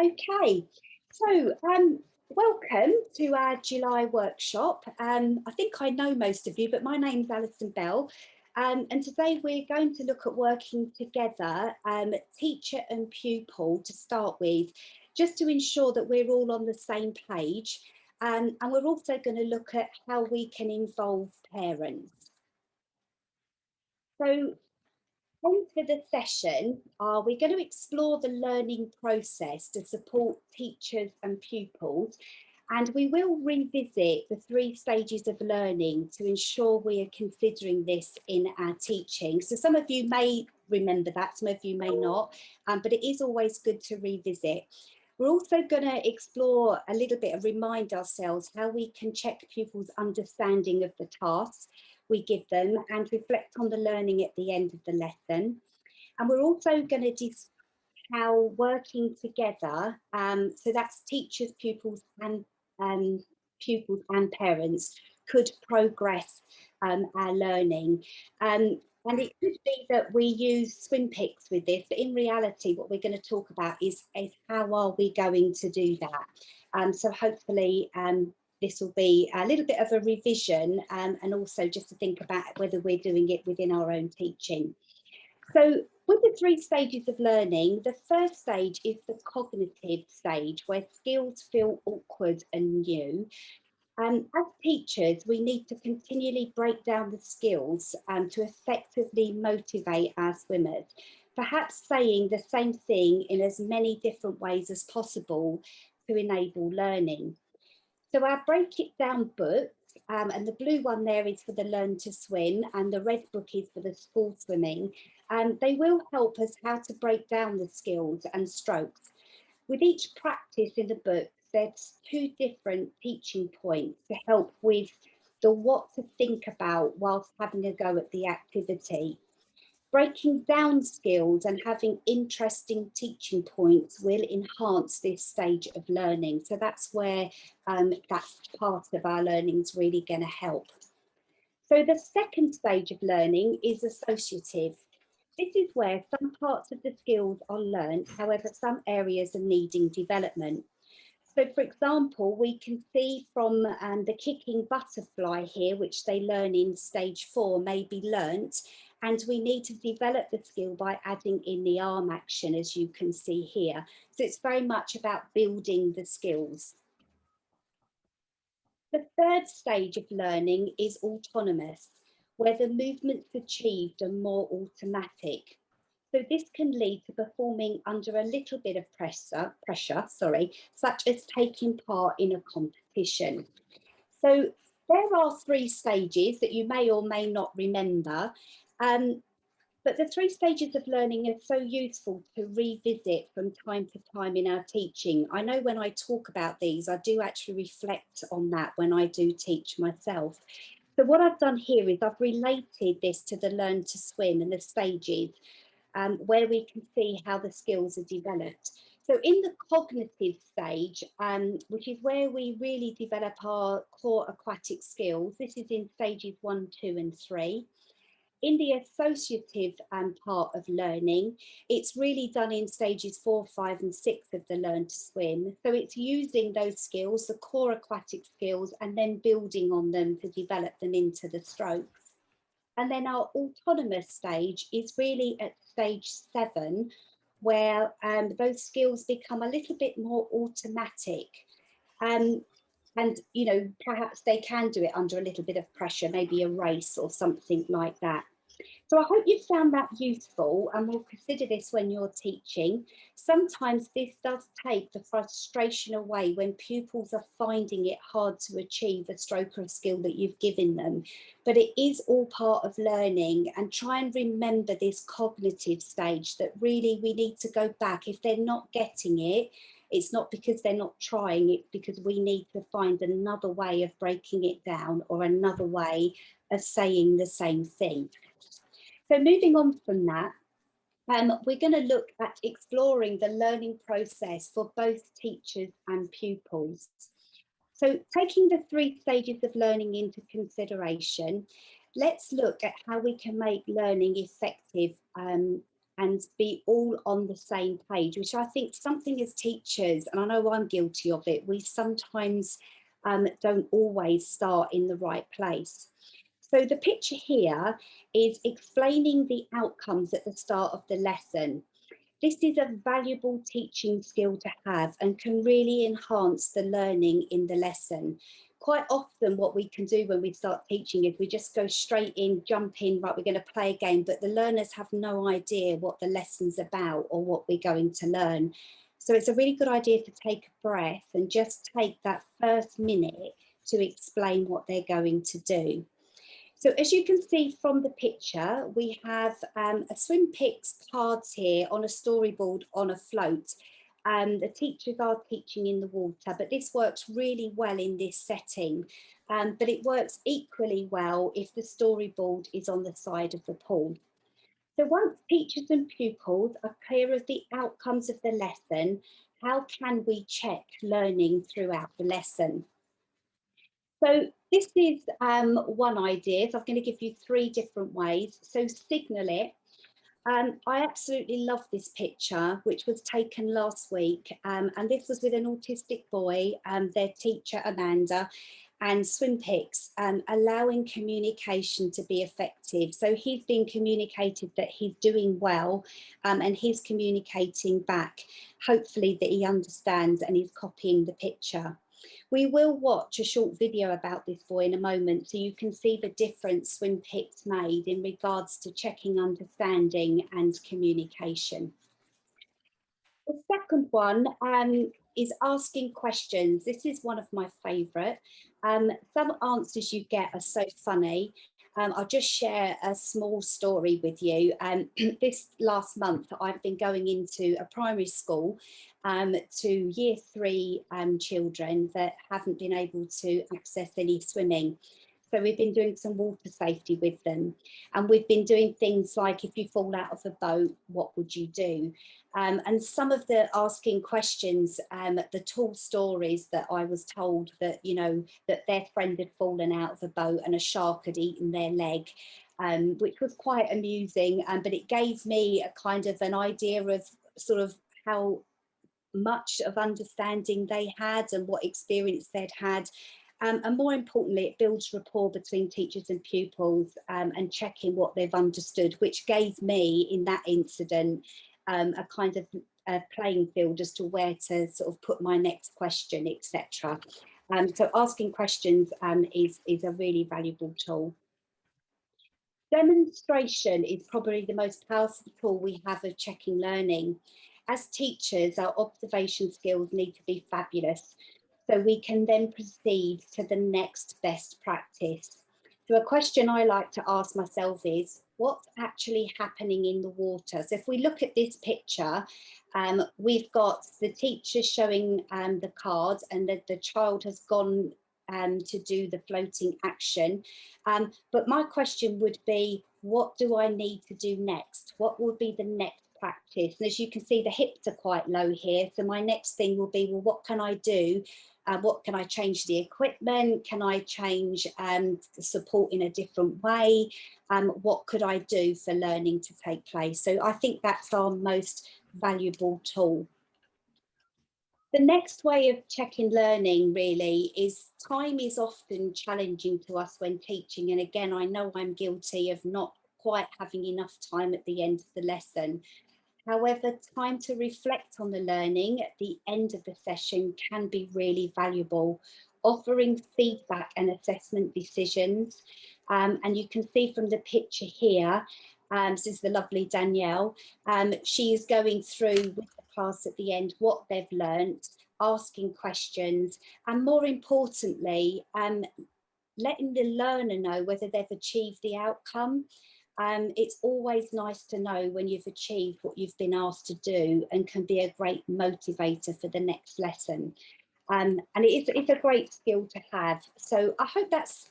Okay, so welcome to our July workshop. I think I know most of you, but my name's Alison Bell. And today we're going to look at working together, teacher and pupil to start with, just to ensure that we're all on the same page. And we're also going to look at how we can involve parents. So for the session, we're going to explore the learning process to support teachers and pupils, and we will revisit the 3 stages of learning to ensure we are considering this in our teaching. So some of you may remember that, some of you may not, but it is always good to revisit. We're also going to explore a little bit and remind ourselves how we can check pupils' understanding of the tasks we give them and reflect on the learning at the end of the lesson. And we're also going to discuss how working together, so that's teachers, pupils and parents, could progress our learning. And it could be that we use SwimPix with this, but in reality, what we're going to talk about is how are we going to do that? So hopefully this will be a little bit of a revision and also just to think about whether we're doing it within our own teaching. So with the 3 stages of learning, the first stage is the cognitive stage, where skills feel awkward and new. As teachers, we need to continually break down the skills to effectively motivate our swimmers, perhaps saying the same thing in as many different ways as possible to enable learning. So our break it down books, and the blue one there is for the learn to swim and the red book is for the school swimming. They will help us how to break down the skills and strokes. With each practice in the book, there's 2 different teaching points to help with the what to think about whilst having a go at the activity. Breaking down skills and having interesting teaching points will enhance this stage of learning. So that's where that's part of our learning is really going to help. So the second stage of learning is associative. This is where some parts of the skills are learned, however, some areas are needing development. So, for example, we can see from the kicking butterfly here, which they learn in stage 4, may be learnt, and we need to develop the skill by adding in the arm action, as you can see here. So it's very much about building the skills. The third stage of learning is autonomous, where the movements achieved are more automatic. So this can lead to performing under a little bit of pressure, such as taking part in a competition. So there are 3 stages that you may or may not remember. But the 3 stages of learning are so useful to revisit from time to time in our teaching. I know when I talk about these, I do actually reflect on that when I do teach myself. So what I've done here is I've related this to the learn to swim and the stages, where we can see how the skills are developed. So in the cognitive stage, which is where we really develop our core aquatic skills, this is in stages 1, 2 and 3. In the associative part of learning, it's really done in stages 4, 5 and 6 of the learn to swim. So it's using those skills, the core aquatic skills, and then building on them to develop them into the strokes. And then our autonomous stage is really at stage 7, where those skills become a little bit more automatic. And, you know, perhaps they can do it under a little bit of pressure, maybe a race or something like that. So I hope you found that useful, and we'll consider this when you're teaching. Sometimes this does take the frustration away when pupils are finding it hard to achieve a stroke or a skill that you've given them. But it is all part of learning, and try and remember this cognitive stage that really we need to go back. If they're not getting it, it's not because they're not trying, it's because we need to find another way of breaking it down or another way of saying the same thing. So moving on from that, we're going to look at exploring the learning process for both teachers and pupils. So taking the 3 stages of learning into consideration, let's look at how we can make learning effective and be all on the same page, which I think something as teachers, and I know I'm guilty of it, we sometimes don't always start in the right place. So the picture here is explaining the outcomes at the start of the lesson. This is a valuable teaching skill to have and can really enhance the learning in the lesson. Quite often what we can do when we start teaching is we just go straight in, jump in, right, we're going to play a game, but the learners have no idea what the lesson's about or what we're going to learn. So it's a really good idea to take a breath and just take that first minute to explain what they're going to do. So as you can see from the picture, we have a SwimPix cards here on a storyboard on a float. The teachers are teaching in the water, but this works really well in this setting. But it works equally well if the storyboard is on the side of the pool. So once teachers and pupils are clear of the outcomes of the lesson, how can we check learning throughout the lesson? So this is one idea. So I'm going to give you 3 different ways. So signal it. I absolutely love this picture, which was taken last week. And this was with an autistic boy, their teacher, Amanda, and SwimPix, allowing communication to be effective. So he's been communicated that he's doing well, and he's communicating back, hopefully that he understands and he's copying the picture. We will watch a short video about this boy in a moment so you can see the difference SwimPix made in regards to checking understanding and communication. The second one is asking questions. This is one of my favourite. Some answers you get are so funny. I'll just share a small story with you. This last month, I've been going into a primary school to year 3 children that haven't been able to access any swimming. So we've been doing some water safety with them. And we've been doing things like, if you fall out of a boat, what would you do? And some of the asking questions, the tall stories that I was told that, you know, that their friend had fallen out of a boat and a shark had eaten their leg, which was quite amusing. But it gave me a kind of an idea of sort of how much of understanding they had and what experience they'd had. And more importantly, it builds rapport between teachers and pupils, and checking what they've understood, which gave me, in that incident, a kind of a playing field as to where to sort of put my next question, etc. So asking questions is a really valuable tool. Demonstration is probably the most powerful tool we have of checking learning. As teachers, our observation skills need to be fabulous, so we can then proceed to the next best practice. So a question I like to ask myself is, what's actually happening in the water? So if we look at this picture, we've got the teacher showing the card, and the child has gone to do the floating action. But my question would be, what do I need to do next? What will be the next practice? And as you can see, the hips are quite low here. So my next thing will be, well, what can I do? What can I change the equipment? Can I change the support in a different way? What could I do for learning to take place? So I think that's our most valuable tool. The next way of checking learning really is, time is often challenging to us when teaching. And again, I know I'm guilty of not quite having enough time at the end of the lesson. However, time to reflect on the learning at the end of the session can be really valuable, offering feedback and assessment decisions. And you can see from the picture here, this is the lovely Danielle. She is going through with the class at the end what they've learnt, asking questions, and more importantly, letting the learner know whether they've achieved the outcome. It's always nice to know when you've achieved what you've been asked to do, and can be a great motivator for the next lesson. And it's a great skill to have. So I hope that's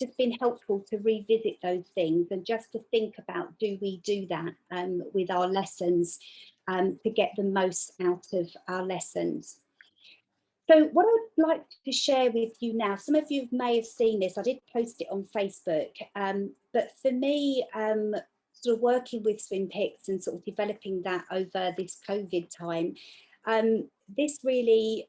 just been helpful to revisit those things, and just to think about, do we do that with our lessons to get the most out of our lessons? So what I'd like to share with you now, some of you may have seen this, I did post it on Facebook, but for me, sort of working with SwimPix and sort of developing that over this COVID time, this really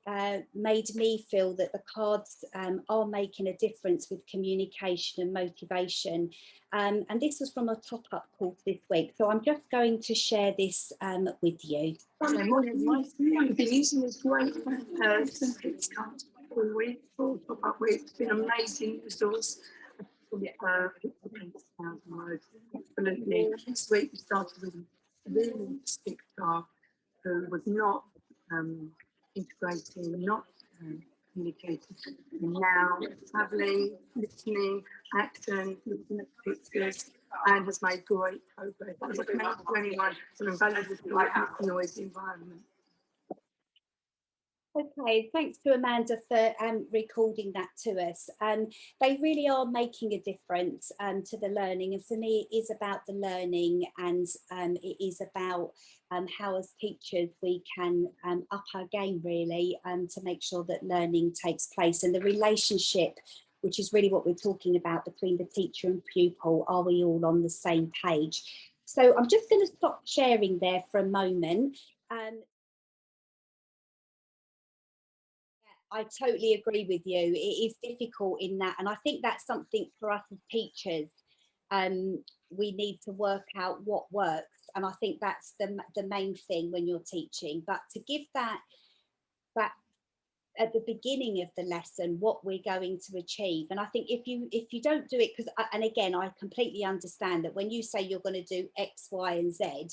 made me feel that the cards are making a difference with communication and motivation. And this was from a top-up course this week. So I'm just going to share this with you. I've been using this great SwimPix cards all week for top-up week. It's been an amazing resource. Absolutely. This week we started with a really sick staff who was not integrating, not communicating. And now travelling, listening, action, looking at pictures, and has made great progress. I recommend to anyone some invaluable tool out of noisy environment. Okay, thanks to Amanda for recording that to us. They really are making a difference to the learning, and for me it is about the learning, and it is about how as teachers we can up our game really to make sure that learning takes place, and the relationship, which is really what we're talking about, between the teacher and pupil. Are we all on the same page? So I'm just going to stop sharing there for a moment. I totally agree with you. It is difficult in that, and I think that's something for us as teachers. We need to work out what works, and I think that's the main thing when you're teaching. But to give that at the beginning of the lesson, what we're going to achieve, and I think if you don't do it, because, and again, I completely understand that when you say you're going to do X, Y, and Z,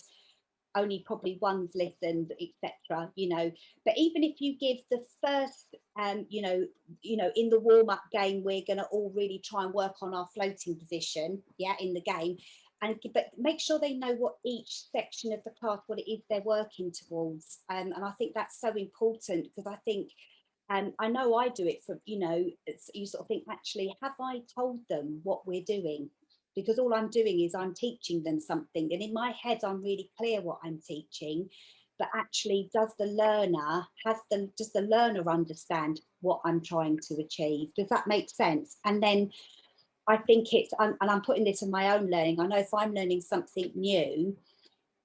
only probably one's listened, etc. You know, but even if you give the first, you know, in the warm-up game, we're going to all really try and work on our floating position, yeah, in the game, but make sure they know what each section of the class, what it is they're working towards, and I think that's so important, because I think. I know I do it for, you know, you sort of think, actually, have I told them what we're doing? Because all I'm doing is I'm teaching them something, and in my head I'm really clear what I'm teaching, but actually does the learner understand what I'm trying to achieve? Does that make sense? And then I think it's, and I'm putting this in my own learning, I know if I'm learning something new,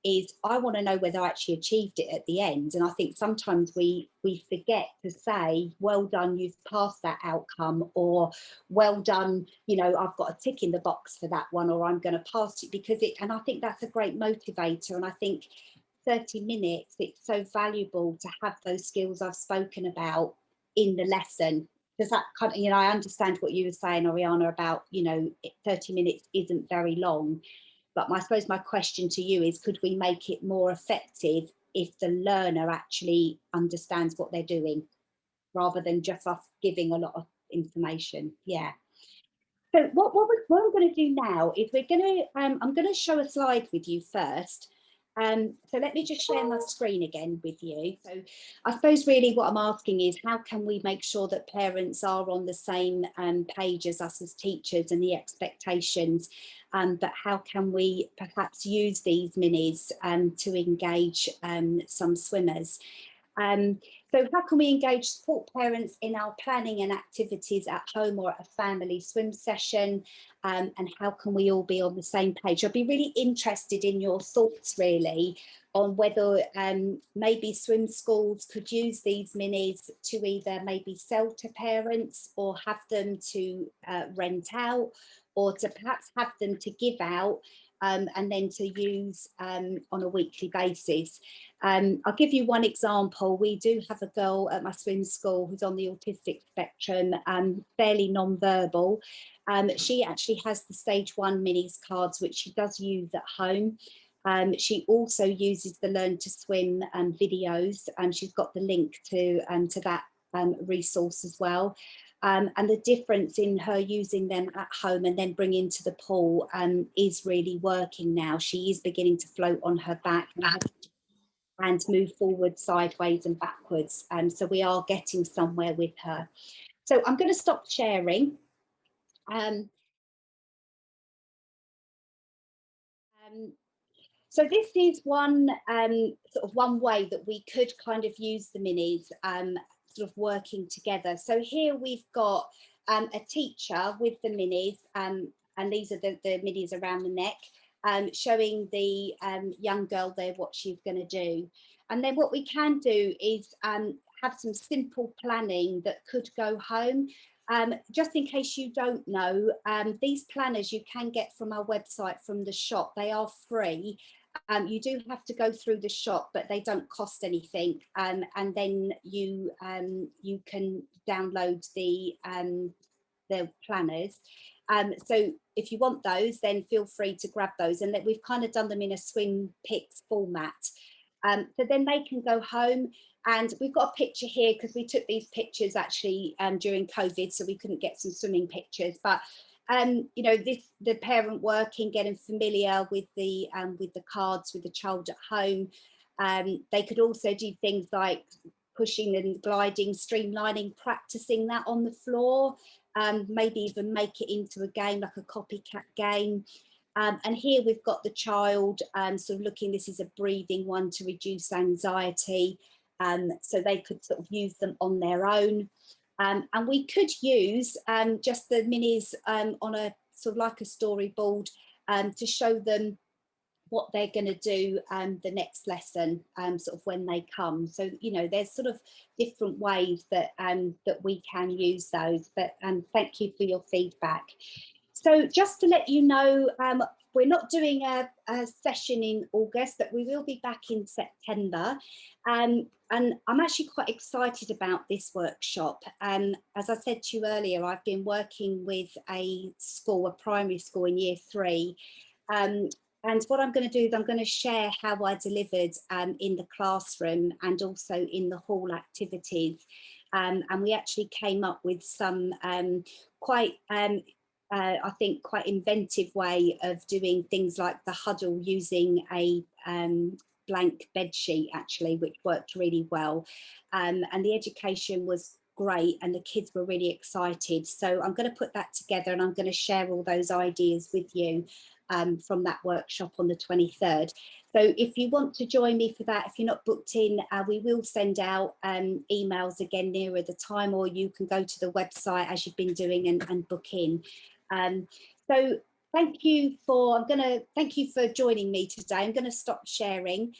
is I want to know whether I actually achieved it at the end. And I think sometimes we forget to say, well done, you've passed that outcome, or well done, you know, I've got a tick in the box for that one, or I'm going to pass it, because it, and I think that's a great motivator. And I think 30 minutes, it's so valuable to have those skills I've spoken about in the lesson. Does that kind of, you know, I understand what you were saying, Ariana, about, you know, 30 minutes isn't very long. But I suppose my question to you is, could we make it more effective if the learner actually understands what they're doing, rather than just us giving a lot of information? Yeah. So what I'm going to do now is I'm going to show a slide with you first. So let me just share my screen again with you. So I suppose really what I'm asking is, how can we make sure that parents are on the same page as us as teachers and the expectations, but how can we perhaps use these minis to engage some swimmers? So how can we engage, support parents in our planning and activities at home or at a family swim session? And how can we all be on the same page? I'd be really interested in your thoughts really on whether maybe swim schools could use these minis to either maybe sell to parents, or have them to rent out, or to perhaps have them to give out and then to use on a weekly basis. I'll give you one example. We do have a girl at my swim school who's on the autistic spectrum, fairly non-verbal. She actually has the stage 1 minis cards, which she does use at home. She also uses the Learn to Swim videos, and she's got the link to that resource as well. And the difference in her using them at home and then bringing to the pool is really working now. She is beginning to float on her back and move forward, sideways and backwards. So we are getting somewhere with her. So I'm going to stop sharing. So this is one sort of one way that we could kind of use the minis sort of working together. So here we've got a teacher with the minis, and these are the minis around the neck. showing the young girl there what she's going to do. And then what we can do is have some simple planning that could go home. Just in case you don't know, these planners you can get from our website, from the shop. They are free. You do have to go through the shop, but they don't cost anything. And then you can download the planners. So if you want those, then feel free to grab those. And that we've kind of done them in a SwimPix format. So then they can go home. And we've got a picture here because we took these pictures actually during COVID, so we couldn't get some swimming pictures. But you know, the parent working, getting familiar with the cards with the child at home. They could also do things like pushing and gliding, streamlining, practicing that on the floor. Maybe even make it into a game, like a copycat game. And here we've got the child sort of looking, this is a breathing one to reduce anxiety. So they could sort of use them on their own. And we could use just the minis on a sort of like a storyboard to show them what they're going to do the next lesson sort of when they come. So, you know, there's sort of different ways that that we can use those. But thank you for your feedback. So just to let you know, we're not doing a session in August, but we will be back in September. And I'm actually quite excited about this workshop. As I said to you earlier, I've been working with a school, a primary school in year 3. And what I'm going to do is I'm going to share how I delivered in the classroom and also in the hall activities. And we actually came up with some quite I think quite inventive way of doing things like the huddle using a blank bed sheet, actually, which worked really well. And the education was great and the kids were really excited. So I'm going to put that together and I'm going to share all those ideas with you from that workshop on the 23rd. So if you want to join me for that, if you're not booked in, we will send out emails again nearer the time, or you can go to the website as you've been doing and book in. So thank you for joining me today. I'm going to stop sharing